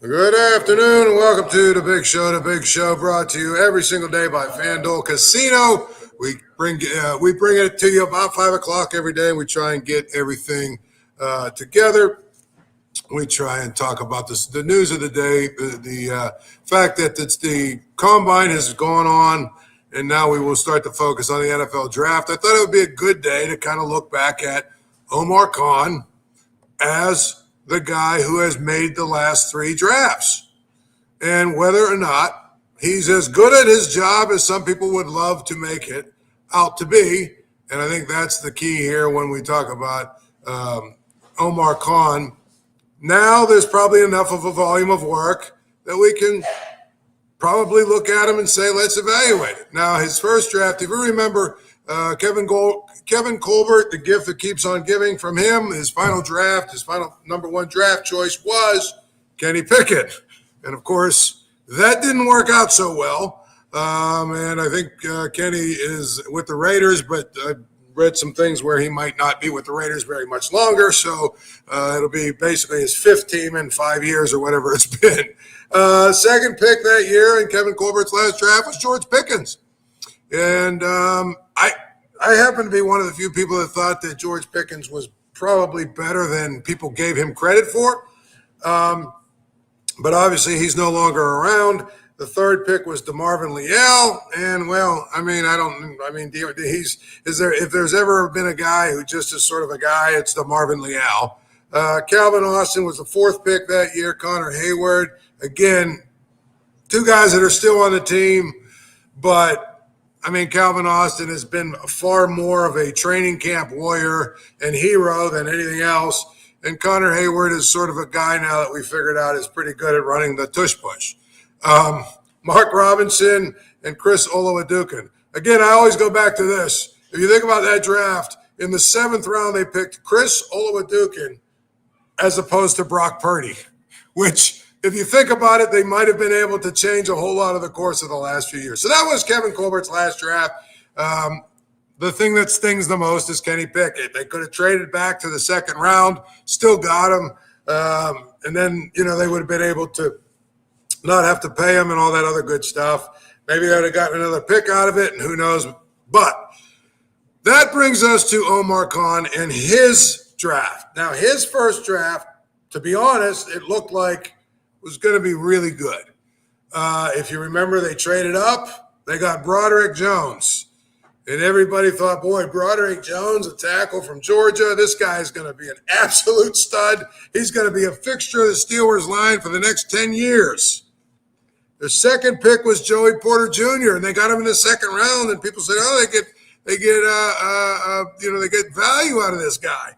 Good afternoon and welcome to The Big Show brought to you every single day by FanDuel Casino. We bring it to you about 5 o'clock every day, and we try and get everything together. We try and talk about the news of the day, the fact that the combine has gone on, and now we will start to focus on the NFL draft. I thought it would be a good day to kind of look back at Omar Khan as the guy who has made the last three drafts, and whether or not he's as good at his job as some people would love to make it out to be. And I think that's the key here when we talk about Omar Khan. Now there's probably enough of a volume of work that we can probably look at him and say, let's evaluate it. Now, his first draft, if you remember, Kevin Colbert, the gift that keeps on giving from him, his final number one draft choice was Kenny Pickett. And, of course, that didn't work out so well. And I think Kenny is with the Raiders, but I read some things where he might not be with the Raiders very much longer. So it'll be basically his fifth team in 5 years or whatever it's been. Second pick that year in Kevin Colbert's last draft was George Pickens. And I happen to be one of the few people that thought that George Pickens was probably better than people gave him credit for. But obviously he's no longer around. The third pick was DeMarvin Leal. And, well, if there's ever been a guy who just is sort of a guy, it's DeMarvin Leal. Calvin Austin was the fourth pick that year. Connor Hayward. Again, two guys that are still on the team, but Calvin Austin has been far more of a training camp warrior and hero than anything else. And Connor Hayward is sort of a guy now that we figured out is pretty good at running the tush push. Mark Robinson and Chris Olawadukin. Again, I always go back to this. If you think about that draft, in the seventh round, they picked Chris Olawadukin as opposed to Brock Purdy, which, if you think about it, they might have been able to change a whole lot of the course of the last few years. So that was Kevin Colbert's last draft. The thing that stings the most is Kenny Pickett. They could have traded back to the second round, still got him, and then, they would have been able to not have to pay him and all that other good stuff. Maybe they would have gotten another pick out of it, and who knows. But that brings us to Omar Khan and his draft. Now, his first draft, to be honest, it looked like was going to be really good. If you remember, they traded up. They got Broderick Jones. And everybody thought, boy, Broderick Jones, a tackle from Georgia, this guy is going to be an absolute stud. He's going to be a fixture of the Steelers line for the next 10 years. The second pick was Joey Porter Jr., and they got him in the second round, and people said, oh, they get value out of this guy.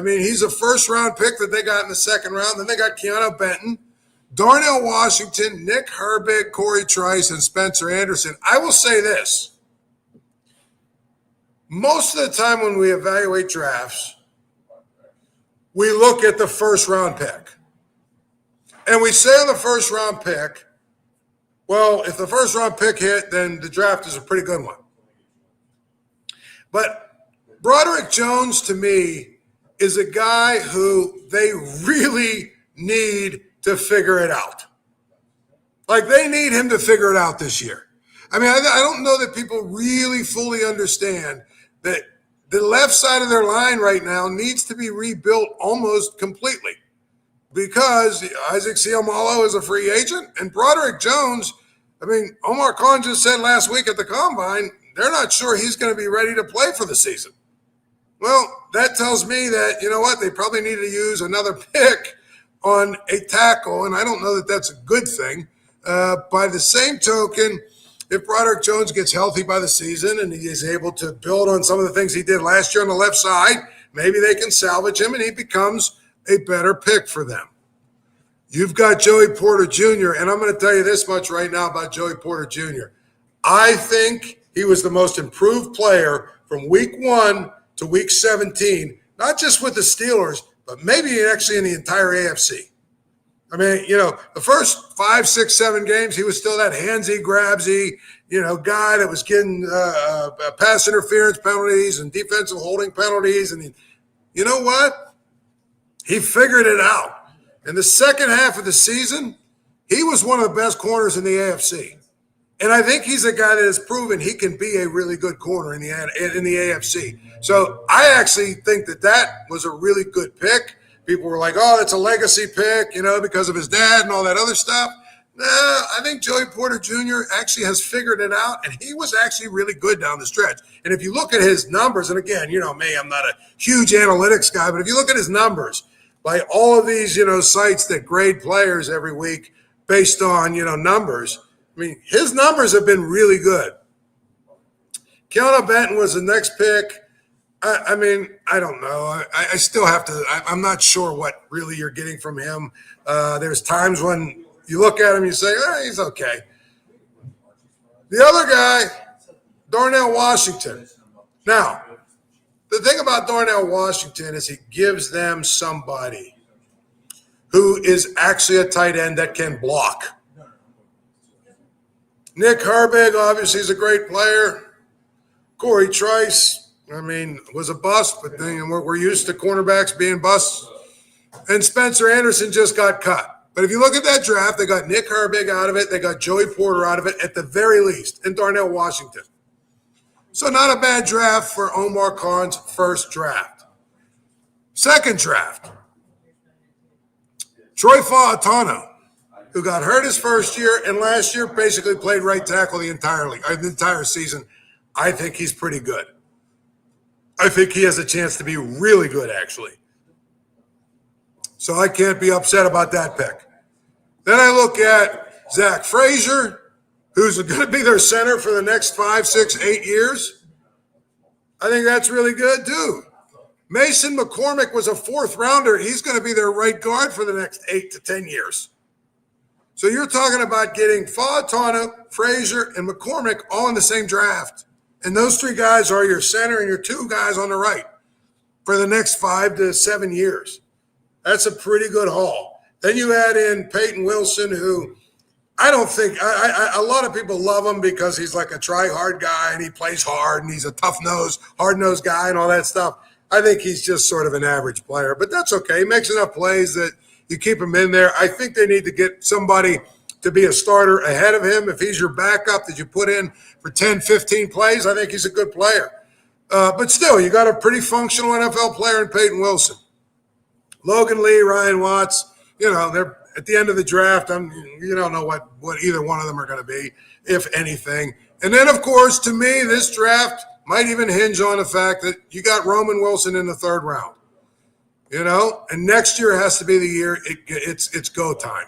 He's a first-round pick that they got in the second round. Then they got Keeanu Benton, Darnell Washington, Nick Herbig, Corey Trice, and Spencer Anderson. I will say this. Most of the time when we evaluate drafts, we look at the first-round pick. And we say on the first-round pick, well, if the first-round pick hit, then the draft is a pretty good one. But Broderick Jones, to me, is a guy who they really need to figure it out. Like, they need him to figure it out this year. I don't know that people really fully understand that the left side of their line right now needs to be rebuilt almost completely because Isaac Seumalo is a free agent, and Broderick Jones, Omar Khan just said last week at the Combine, they're not sure he's going to be ready to play for the season. Well, that tells me that, they probably need to use another pick on a tackle, and I don't know that that's a good thing. By the same token, if Broderick Jones gets healthy by the season and he is able to build on some of the things he did last year on the left side, maybe they can salvage him and he becomes a better pick for them. You've got Joey Porter Jr., and I'm going to tell you this much right now about Joey Porter Jr. I think he was the most improved player from week 1 to week 17, not just with the Steelers, but maybe actually in the entire AFC. The first 5, 6, 7 games, he was still that handsy, grabsy, guy that was getting pass interference penalties and defensive holding penalties. And you know what? He figured it out. In the second half of the season, he was one of the best corners in the AFC. And I think he's a guy that has proven he can be a really good corner in the AFC. So I actually think that was a really good pick. People were like, oh, that's a legacy pick, because of his dad and all that other stuff. No, I think Joey Porter Jr. actually has figured it out, and he was actually really good down the stretch. And if you look at his numbers, and again, me, I'm not a huge analytics guy, but if you look at his numbers, by all of these, sites that grade players every week based on, numbers, I mean, his numbers have been really good. Keeanu Benton was the next pick. I mean, I don't know. I still have to – I'm not sure what really you're getting from him. There's times when you look at him, you say, he's okay. The other guy, Darnell Washington. Now, the thing about Darnell Washington is he gives them somebody who is actually a tight end that can block. Nick Herbig, obviously, is a great player. Corey Trice, was a bust, but then we're used to cornerbacks being busts. And Spencer Anderson just got cut. But if you look at that draft, they got Nick Herbig out of it. They got Joey Porter out of it at the very least, and Darnell Washington. So not a bad draft for Omar Khan's first draft. Second draft, Troy Fautano, who got hurt his first year and last year basically played right tackle the entire season. I think he's pretty good. I think he has a chance to be really good, actually. So I can't be upset about that pick. Then I look at Zach Frazier, who's going to be their center for the next 5, 6, 8 years. I think that's really good, too. Mason McCormick was a fourth rounder. He's going to be their right guard for the next 8 to 10 years. So you're talking about getting Fautano, Frazier, and McCormick all in the same draft. And those three guys are your center and your two guys on the right for the next 5 to 7 years. That's a pretty good haul. Then you add in Peyton Wilson, who I don't think a lot of people love him because he's like a try-hard guy and he plays hard and he's a tough-nosed, hard-nosed guy and all that stuff. I think he's just sort of an average player, but that's okay. He makes enough plays that you keep him in there. I think they need to get somebody to be a starter ahead of him. If he's your backup that you put in for 10, 15 plays, I think he's a good player. But still, you got a pretty functional NFL player in Peyton Wilson. Logan Lee, Ryan Watts, they're at the end of the draft. You don't know what either one of them are going to be, if anything. And then, of course, to me, this draft might even hinge on the fact that you got Roman Wilson in the third round. And next year has to be the year it's go time.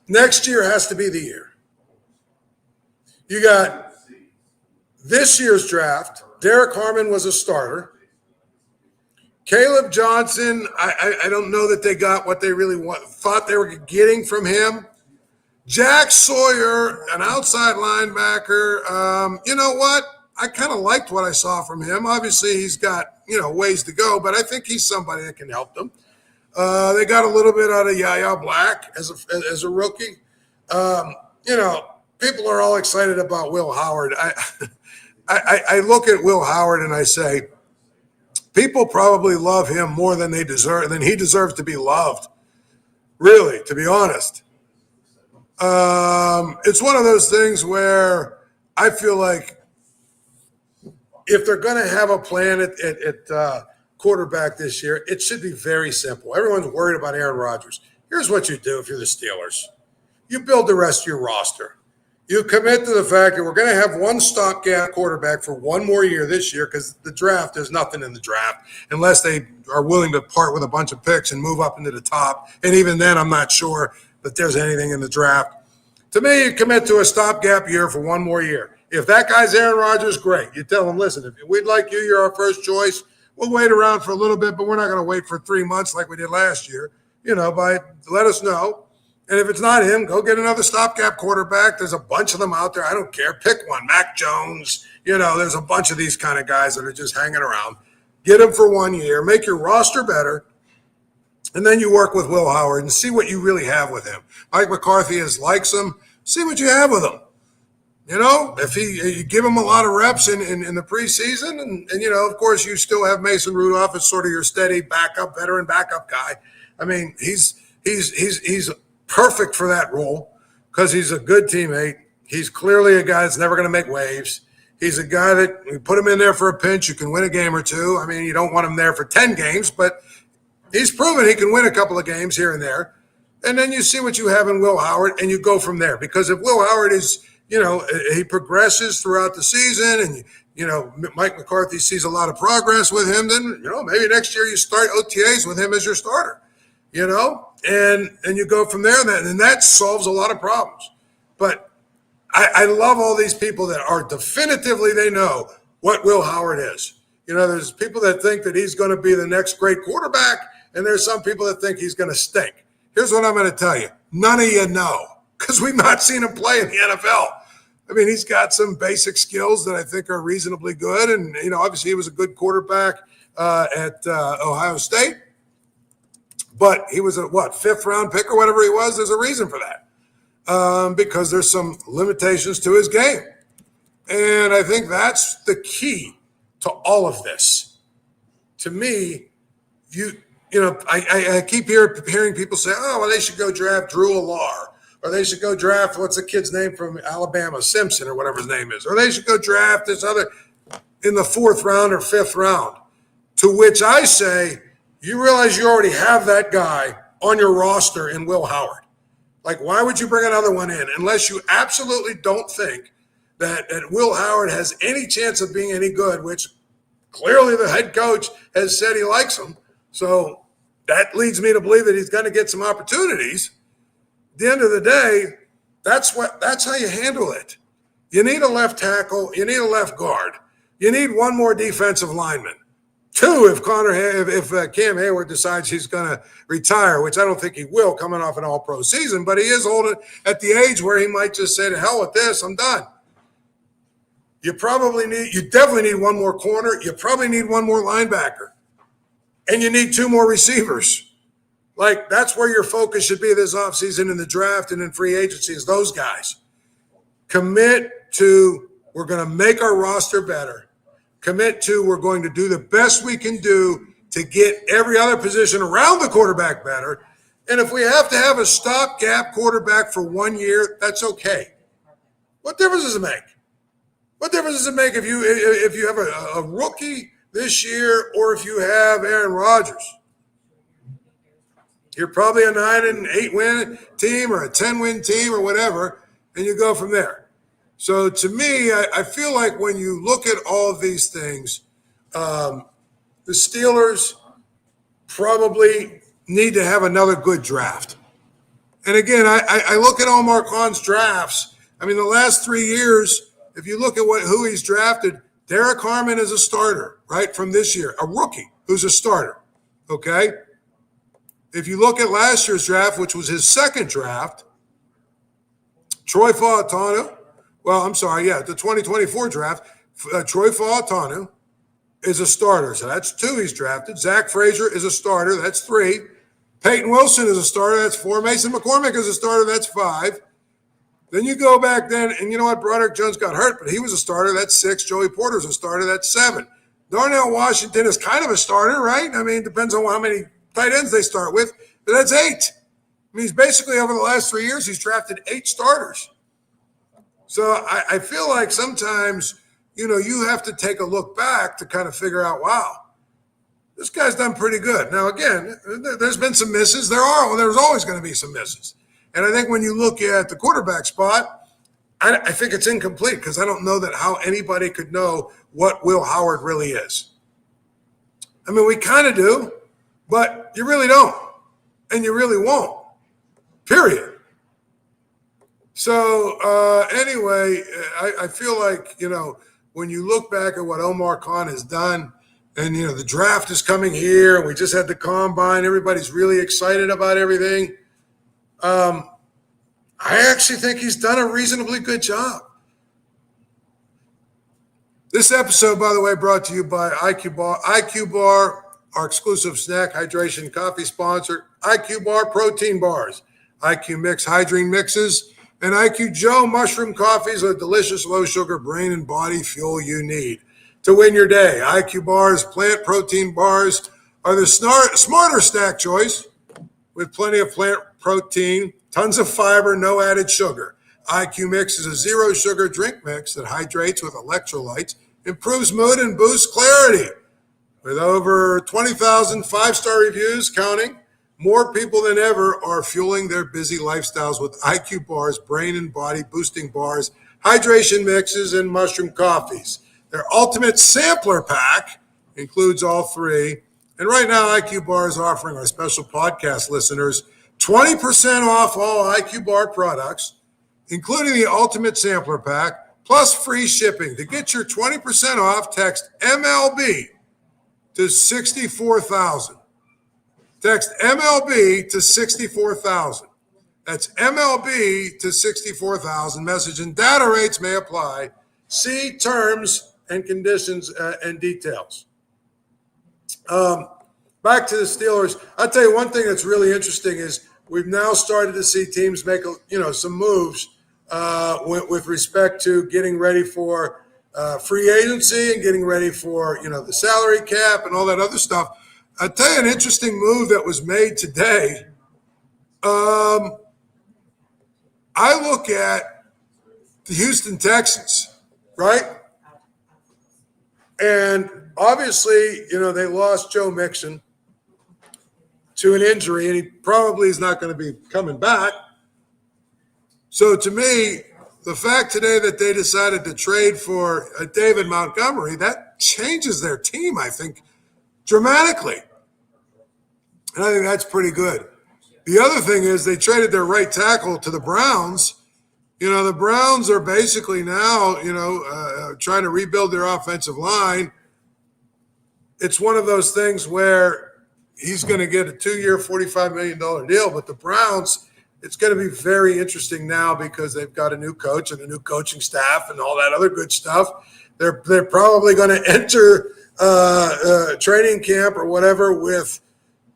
Next year has to be the year. You got this year's draft. Derek Harmon was a starter. Kaleb Johnson, I don't know that they got what they really thought they were getting from him. Jack Sawyer, an outside linebacker. You know what? I kind of liked what I saw from him. Obviously, he's got, ways to go, but I think he's somebody that can help them. They got a little bit out of Yaya Black as a rookie. People are all excited about Will Howard. I look at Will Howard and I say, people probably love him more than he deserves to be loved. Really, to be honest. It's one of those things where I feel like if they're going to have a plan at quarterback this year, it should be very simple. Everyone's worried about Aaron Rodgers. Here's what you do if you're the Steelers. You build the rest of your roster. You commit to the fact that we're going to have one stopgap quarterback for one more year this year because the draft, there's nothing in the draft unless they are willing to part with a bunch of picks and move up into the top. And even then, I'm not sure that there's anything in the draft. To me, you commit to a stopgap year for one more year. If that guy's Aaron Rodgers, great. You tell him, listen, if we'd like you, you're our first choice. We'll wait around for a little bit, but we're not going to wait for 3 months like we did last year. Let us know. And if it's not him, go get another stopgap quarterback. There's a bunch of them out there. I don't care. Pick one. Mac Jones. There's a bunch of these kind of guys that are just hanging around. Get them for 1 year. Make your roster better. And then you work with Will Howard and see what you really have with him. Mike McCarthy likes him. See what you have with him. If you give him a lot of reps in the preseason, and of course, you still have Mason Rudolph as sort of your steady backup, veteran backup guy. I mean, he's perfect for that role because he's a good teammate. He's clearly a guy that's never going to make waves. He's a guy that you put him in there for a pinch, you can win a game or two. I mean, you don't want him there for 10 games, but he's proven he can win a couple of games here and there. And then you see what you have in Will Howard, and you go from there. Because if Will Howard is, he progresses throughout the season, and, Mike McCarthy sees a lot of progress with him, then, maybe next year you start OTAs with him as your starter, and you go from there, and that solves a lot of problems. But I love all these people that are definitively, they know what Will Howard is. There's people that think that he's going to be the next great quarterback, and there's some people that think he's going to stink. Here's what I'm going to tell you. None of you know, because we've not seen him play in the NFL. I mean, he's got some basic skills that I think are reasonably good. And, obviously he was a good quarterback at Ohio State. But he was a, fifth-round pick or whatever he was. There's a reason for that because there's some limitations to his game. And I think that's the key to all of this. To me, I keep hearing people say, oh, well, they should go draft Drew Allar, or they should go draft, what's the kid's name from Alabama, Simpson, or whatever his name is, or they should go draft this other in the 4th round or 5th round. To which I say, you realize you already have that guy on your roster in Will Howard. Like, why would you bring another one in unless you absolutely don't think that Will Howard has any chance of being any good, which clearly the head coach has said he likes him. So that leads me to believe that he's going to get some opportunities. At the end of the day, that's how you handle it. You need a left tackle. You need a left guard. You need one more defensive lineman. 2, if Cam Hayward decides he's going to retire, which I don't think he will coming off an all-pro season, but he is old at the age where he might just say, to hell with this, I'm done. You definitely need one more corner. You probably need one more linebacker. And you need 2 more receivers. Like, that's where your focus should be this offseason in the draft and in free agency is those guys. Commit to, we're going to make our roster better. Commit to, we're going to do the best we can do to get every other position around the quarterback better. And if we have to have a stopgap quarterback for 1 year, that's okay. What difference does it make? What difference does it make if you have a rookie this year, or if you have Aaron Rodgers? You're probably a 9 and 8 win team or a 10-win team or whatever, and you go from there. So to me, I feel like when you look at all of these things, the Steelers probably need to have another good draft. And again, I look at Omar Khan's drafts. I mean, the last 3 years, if you look at who he's drafted, Derek Harmon is a starter, right, from this year, a rookie who's a starter, okay? If you look at last year's draft, which was his 2nd draft, Troy Fautanu, the 2024 draft, Troy Fautanu is a starter, so that's 2 he's drafted. Zach Frazier is a starter, that's 3. Peyton Wilson is a starter, that's 4. Mason McCormick is a starter, that's 5. Then you go back then, and you know what? Broderick Jones got hurt, but he was a starter. That's 6. Joey Porter's a starter. That's 7. Darnell Washington is kind of a starter, right? I mean, it depends on how many tight ends they start with, but that's 8. I mean, he's basically over the last 3 years, he's drafted 8 starters. So I feel like sometimes, you have to take a look back to kind of figure out, wow, this guy's done pretty good. Now, again, there's been some misses. There's always going to be some misses. And I think when you look at the quarterback spot, I think it's incomplete because I don't know that how anybody could know what Will Howard really is. I mean, we kind of do, but you really don't, and you really won't, period. So anyway, I feel like, when you look back at what Omar Khan has done, and, the draft is coming here, and we just had the combine, everybody's really excited about everything. I actually think he's done a reasonably good job. This episode, by the way, brought to you by IQ Bar. IQ Bar, our exclusive snack hydration coffee sponsor. IQ Bar protein bars, IQ Mix hydration mixes, and IQ Joe mushroom coffees are delicious low-sugar brain and body fuel you need to win your day. IQ Bar's plant protein bars are the smarter snack choice with plenty of plant protein, tons of fiber, no added sugar. IQ Mix is a zero sugar drink mix that hydrates with electrolytes, improves mood, and boosts clarity. With over 20,000 five-star reviews counting, more people than ever are fueling their busy lifestyles with IQ bars, brain and body boosting bars, hydration mixes, and mushroom coffees. Their ultimate sampler pack includes all three. And right now, IQ Bar is offering our special podcast listeners 20% off all IQ Bar products, including the ultimate sampler pack, plus free shipping. To get your 20% off, text MLB to 64,000. Text MLB to 64,000. That's MLB to 64,000. Message and data rates may apply. See terms and conditions and details. Back to the Steelers. I'll tell you one thing that's really interesting is we've now started to see teams make some moves with respect to getting ready for free agency and getting ready for the salary cap and all that other stuff. I'll tell you an interesting move that was made today. I look at the Houston Texans, right? And obviously, they lost Joe Mixon to an injury, and he probably is not going to be coming back. So to me, the fact today that they decided to trade for David Montgomery, that changes their team, I think, dramatically. And I think that's pretty good. The other thing is they traded their right tackle to the Browns. The Browns are basically now, trying to rebuild their offensive line. It's one of those things where he's going to get a 2-year, $45 million deal. But the Browns, it's going to be very interesting now because they've got a new coach and a new coaching staff and all that other good stuff. They're probably going to enter training camp or whatever with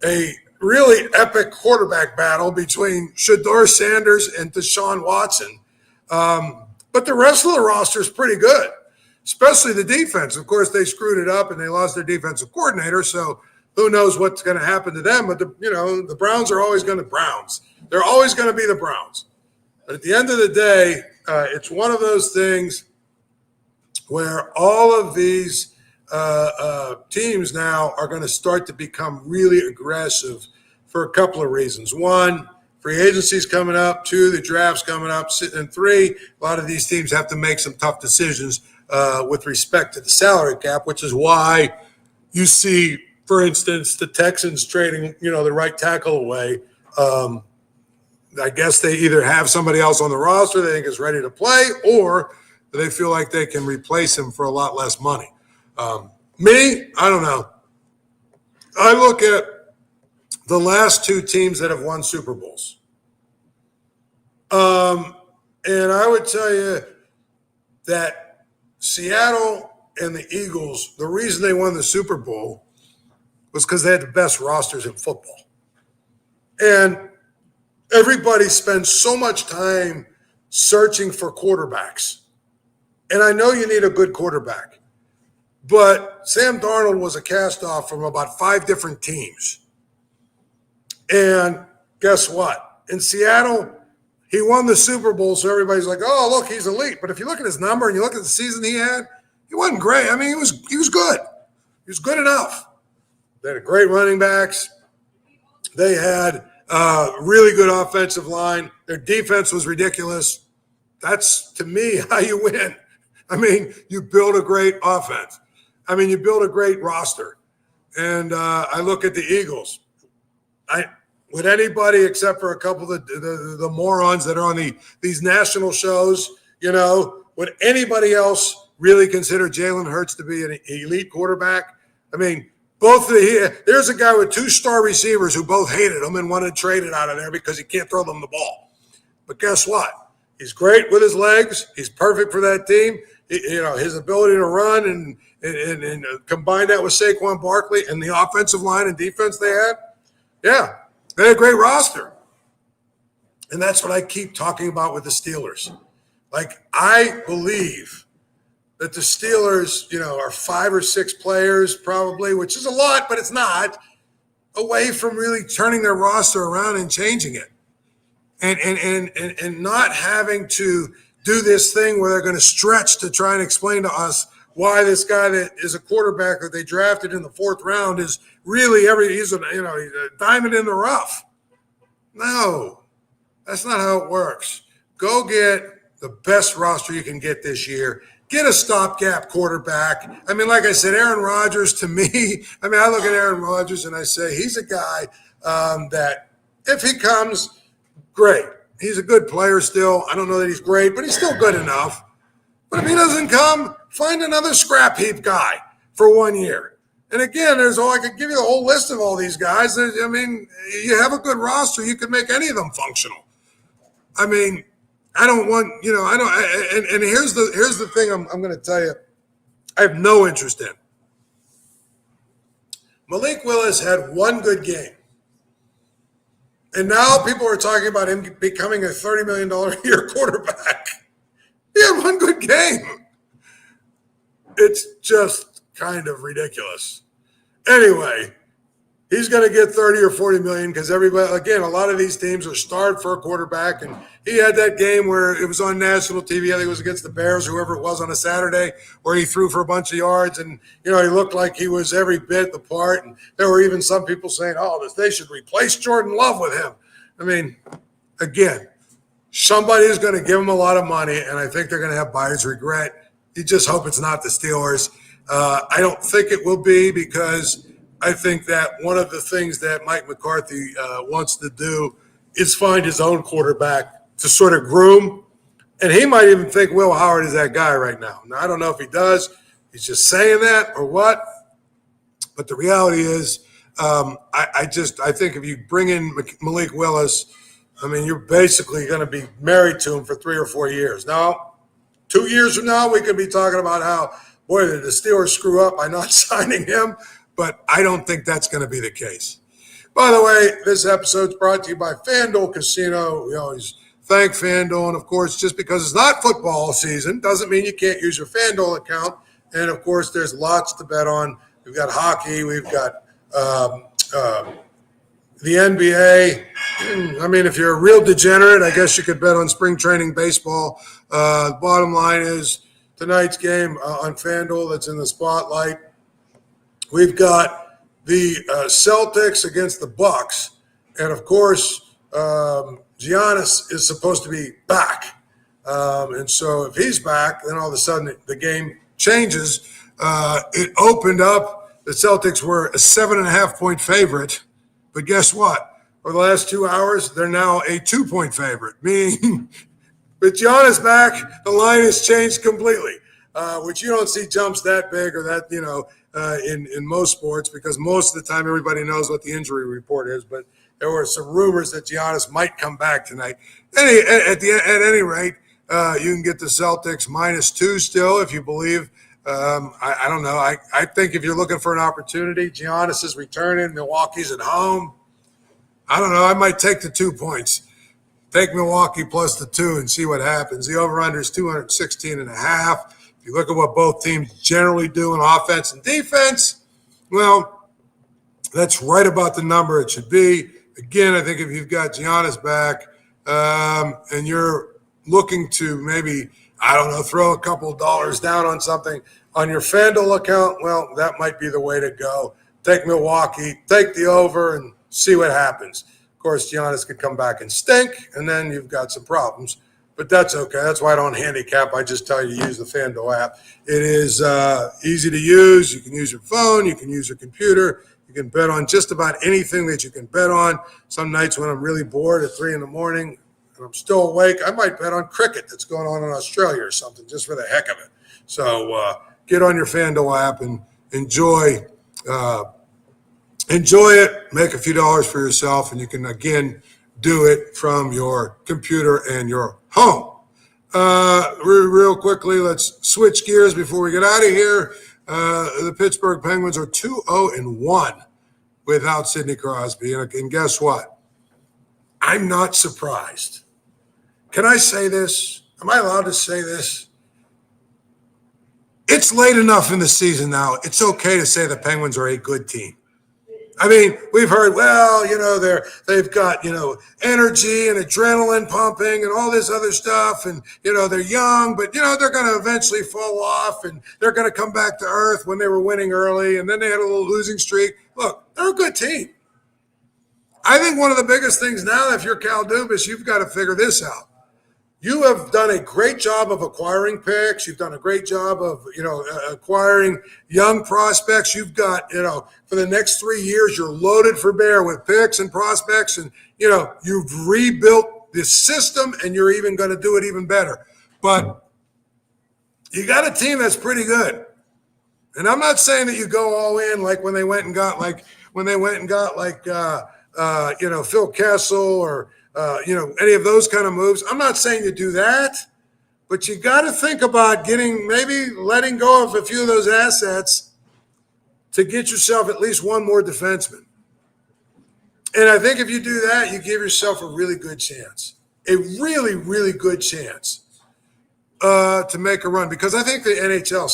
a really epic quarterback battle between Shedeur Sanders and Deshaun Watson. But the rest of the roster is pretty good, especially the defense. Of course, they screwed it up and they lost their defensive coordinator, so who knows what's going to happen to them. But, the Browns are always going to Browns. They're always going to be the Browns. But at the end of the day, it's one of those things where all of these teams now are going to start to become really aggressive for a couple of reasons. One, free agency's coming up. Two, the draft's coming up. And three, a lot of these teams have to make some tough decisions with respect to the salary cap, which is why you see, for instance, the Texans trading, the right tackle away. I guess they either have somebody else on the roster they think is ready to play, or they feel like they can replace him for a lot less money. Me, I don't know. I look at the last two teams that have won Super Bowls. And I would tell you that Seattle and the Eagles, the reason they won the Super Bowl was because they had the best rosters in football. And everybody spends so much time searching for quarterbacks. And I know you need a good quarterback. But Sam Darnold was a cast-off from about 5 different teams. And guess what? In Seattle, he won the Super Bowl, so everybody's like, oh, look, he's elite. But if you look at his number and you look at the season he had, he wasn't great. I mean, he was good. He was good enough. They had great running backs. They had really good offensive line. Their defense was ridiculous. That's, to me, how you win. I mean, you build a great offense. I mean, you build a great roster. And I look at the Eagles. Would anybody, except for a couple of the morons that are on these national shows, would anybody else really consider Jalen Hurts to be an elite quarterback? I mean, there's a guy with 2 star receivers who both hated him and wanted to trade it out of there because he can't throw them the ball. But guess what? He's great with his legs. He's perfect for that team. His ability to run and combine that with Saquon Barkley and the offensive line and defense they had. Yeah, they had a great roster. And that's what I keep talking about with the Steelers. Like, I believe that the Steelers, are 5 or 6 players probably, which is a lot, but it's not, away from really turning their roster around and changing it. And not having to do this thing where they're going to stretch to try and explain to us why this guy that is a quarterback that they drafted in the 4th round is really he's a diamond in the rough. No, that's not how it works. Go get the best roster you can get this year. Get a stopgap quarterback. I mean, like I said, Aaron Rodgers, to me, I look at Aaron Rodgers and I say he's a guy that if he comes, great. He's a good player still. I don't know that he's great, but he's still good enough. But if he doesn't come, find another scrap heap guy for 1 year. And again, I could give you the whole list of all these guys. You have a good roster. You could make any of them functional. I don't want, and here's the thing I'm going to tell you I have no interest in. Malik Willis had one good game. And now people are talking about him becoming a $30 million a year quarterback. He had one good game. It's just kind of ridiculous. Anyway, he's going to get 30 or 40 million because everybody, again, a lot of these teams are starved for a quarterback. And he had that game where it was on national TV. I think it was against the Bears, whoever it was on a Saturday, where he threw for a bunch of yards. And, he looked like he was every bit the part. And there were even some people saying, they should replace Jordan Love with him. Again, somebody is going to give him a lot of money, and I think they're going to have buyer's regret. You just hope it's not the Steelers. I don't think it will be because I think that one of the things that Mike McCarthy wants to do is find his own quarterback to sort of groom. And he might even think Will Howard is that guy right now. Now, I don't know if he does. He's just saying that or what. But the reality is I think if you bring in Malik Willis, you're basically going to be married to him for 3 or 4 years. Now, 2 years from now, we could be talking about how, boy, did the Steelers screw up by not signing him. But I don't think that's going to be the case. By the way, this episode's brought to you by FanDuel Casino. We always thank FanDuel. And, of course, just because it's not football season doesn't mean you can't use your FanDuel account. And, of course, there's lots to bet on. We've got hockey. We've got the NBA. If you're a real degenerate, I guess you could bet on spring training baseball. The bottom line is tonight's game on FanDuel that's in the spotlight. We've got the Celtics against the Bucks, and of course, Giannis is supposed to be back. And so, if he's back, then all of a sudden the game changes. It opened up. The Celtics were a 7.5-point favorite, but guess what? For the last 2 hours, they're now a 2-point favorite. Meaning, with Giannis back, the line has changed completely. Which you don't see jumps that big or that in most sports because most of the time everybody knows what the injury report is. But there were some rumors that Giannis might come back tonight. At any rate, you can get the Celtics -2 still if you believe. I don't know. I think if you're looking for an opportunity, Giannis is returning. Milwaukee's at home. I don't know. I might take the 2 points. Take Milwaukee plus the 2 and see what happens. The over-under is 216.5. You look at what both teams generally do in offense and defense, well, that's right about the number it should be. Again, I think if you've got Giannis back and you're looking to maybe, throw a couple of dollars down on something on your FanDuel account, well, that might be the way to go. Take Milwaukee, take the over, and see what happens. Of course, Giannis could come back and stink, and then you've got some problems. But that's okay. That's why I don't handicap. I just tell you to use the FanDuel app. It is easy to use. You can use your phone. You can use your computer. You can bet on just about anything that you can bet on. Some nights when I'm really bored at 3 a.m. and I'm still awake, I might bet on cricket that's going on in Australia or something just for the heck of it. So get on your FanDuel app and enjoy it. Make a few dollars for yourself, and you can, again, do it from your computer and your home. Real quickly, let's switch gears before we get out of here. The Pittsburgh Penguins are 2-0-1 without Sidney Crosby. And guess what? I'm not surprised. Can I say this? Am I allowed to say this? It's late enough in the season now. It's okay to say the Penguins are a good team. I mean, we've heard, well, they've got, energy and adrenaline pumping and all this other stuff. And, they're young, but, they're going to eventually fall off and they're going to come back to earth when they were winning early. And then they had a little losing streak. Look, they're a good team. I think one of the biggest things now, if you're Cal Dubas, you've got to figure this out. You have done a great job of acquiring picks. You've done a great job of, acquiring young prospects. You've got, for the next 3 years, you're loaded for bear with picks and prospects. And, you've rebuilt this system and you're even going to do it even better. But you got a team that's pretty good. And I'm not saying that you go all in like when they went and got Phil Kessel or, any of those kind of moves. I'm not saying you do that, but you got to think about letting go of a few of those assets to get yourself at least one more defenseman. And I think if you do that, you give yourself a really good chance, a really, really good chance to make a run. Because I think the NHL,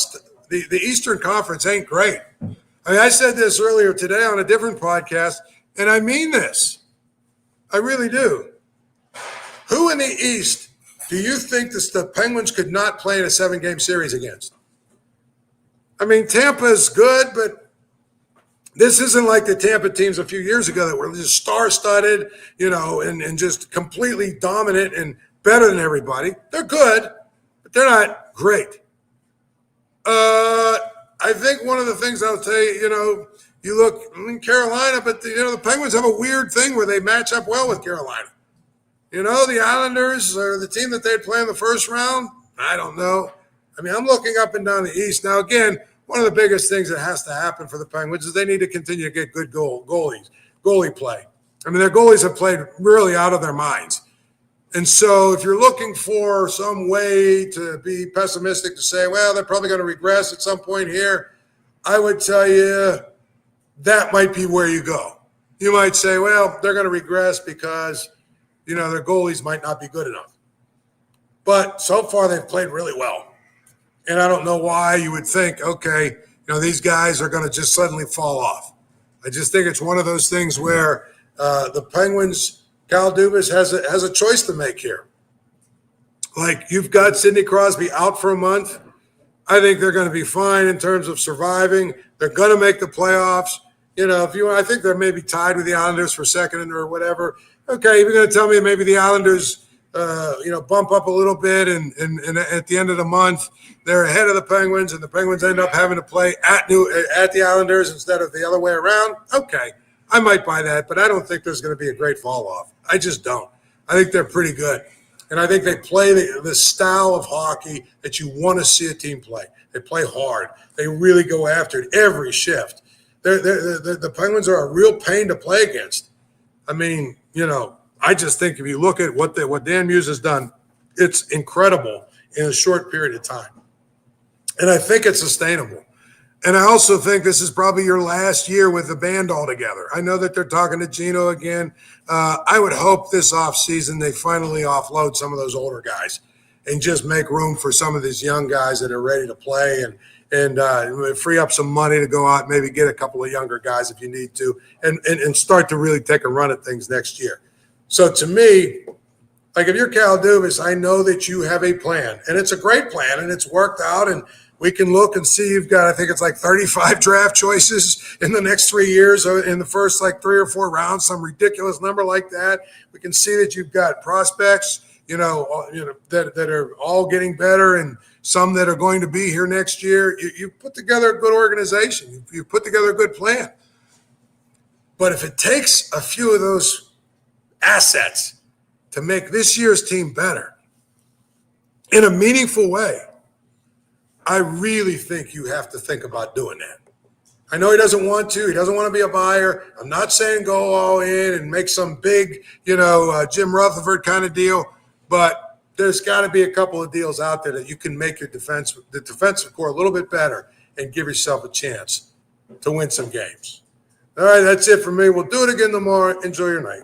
the Eastern Conference ain't great. I mean, I said this earlier today on a different podcast, and I mean this. I really do. Who in the East do you think the Penguins could not play in a 7-game series against? I mean, Tampa's good, but this isn't like the Tampa teams a few years ago that were just star-studded, and just completely dominant and better than everybody. They're good, but they're not great. I think one of the things I'll tell you, you look in Carolina, but the Penguins have a weird thing where they match up well with Carolina. The Islanders are the team that they'd play in the first round. I don't know. I mean, I'm looking up and down the East. Now, again, one of the biggest things that has to happen for the Penguins is they need to continue to get good goalie play. I mean, their goalies have played really out of their minds. And so if you're looking for some way to be pessimistic to say, well, they're probably going to regress at some point here, I would tell you that might be where you go. You might say, well, they're going to regress because their goalies might not be good enough. But so far they've played really well. And I don't know why you would think, okay, these guys are going to just suddenly fall off. I just think it's one of those things where the Penguins, Cal Dubas has a choice to make here. Like, you've got Sidney Crosby out for a month. I think they're going to be fine in terms of surviving. They're going to make the playoffs. I think they're maybe tied with the Islanders for second or whatever. Okay, you're going to tell me maybe the Islanders, bump up a little bit, and at the end of the month they're ahead of the Penguins, and the Penguins end up having to play at the Islanders instead of the other way around. Okay, I might buy that, but I don't think there's going to be a great fall off. I just don't. I think they're pretty good, and I think they play the style of hockey that you want to see a team play. They play hard. They really go after it every shift. The Penguins are a real pain to play against. I mean, I just think if you look at what Dan Muse has done, it's incredible in a short period of time. And I think it's sustainable. And I also think this is probably your last year with the band all together. I know that they're talking to Gino again. I would hope this offseason they finally offload some of those older guys and just make room for some of these young guys that are ready to play and free up some money to go out, maybe get a couple of younger guys if you need to, and start to really take a run at things next year. So to me, like, if you're Cal Dubas, I know that you have a plan, and it's a great plan, and it's worked out, and we can look and see you've got, I think it's like 35 draft choices in the next 3 years, in the first 3 or 4 rounds, some ridiculous number like that. We can see that you've got prospects, that are all getting better, and some that are going to be here next year. You put together a good organization. You put together a good plan. But if it takes a few of those assets to make this year's team better in a meaningful way, I really think you have to think about doing that. I know he doesn't want to. He doesn't want to be a buyer. I'm not saying go all in and make some big, Jim Rutherford kind of deal, but there's got to be a couple of deals out there that you can make the defensive core a little bit better and give yourself a chance to win some games. All right, that's it for me. We'll do it again tomorrow. Enjoy your night.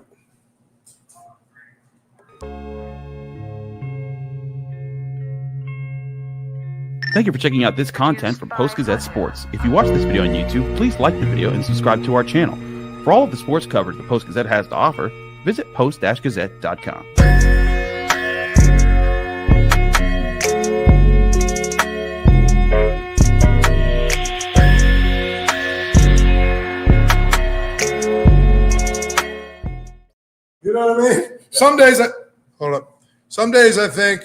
Thank you for checking out this content from Post-Gazette Sports. If you watch this video on YouTube, please like the video and subscribe to our channel. For all of the sports coverage the Post-Gazette has to offer, visit post-gazette.com. You know what I mean? Some days I think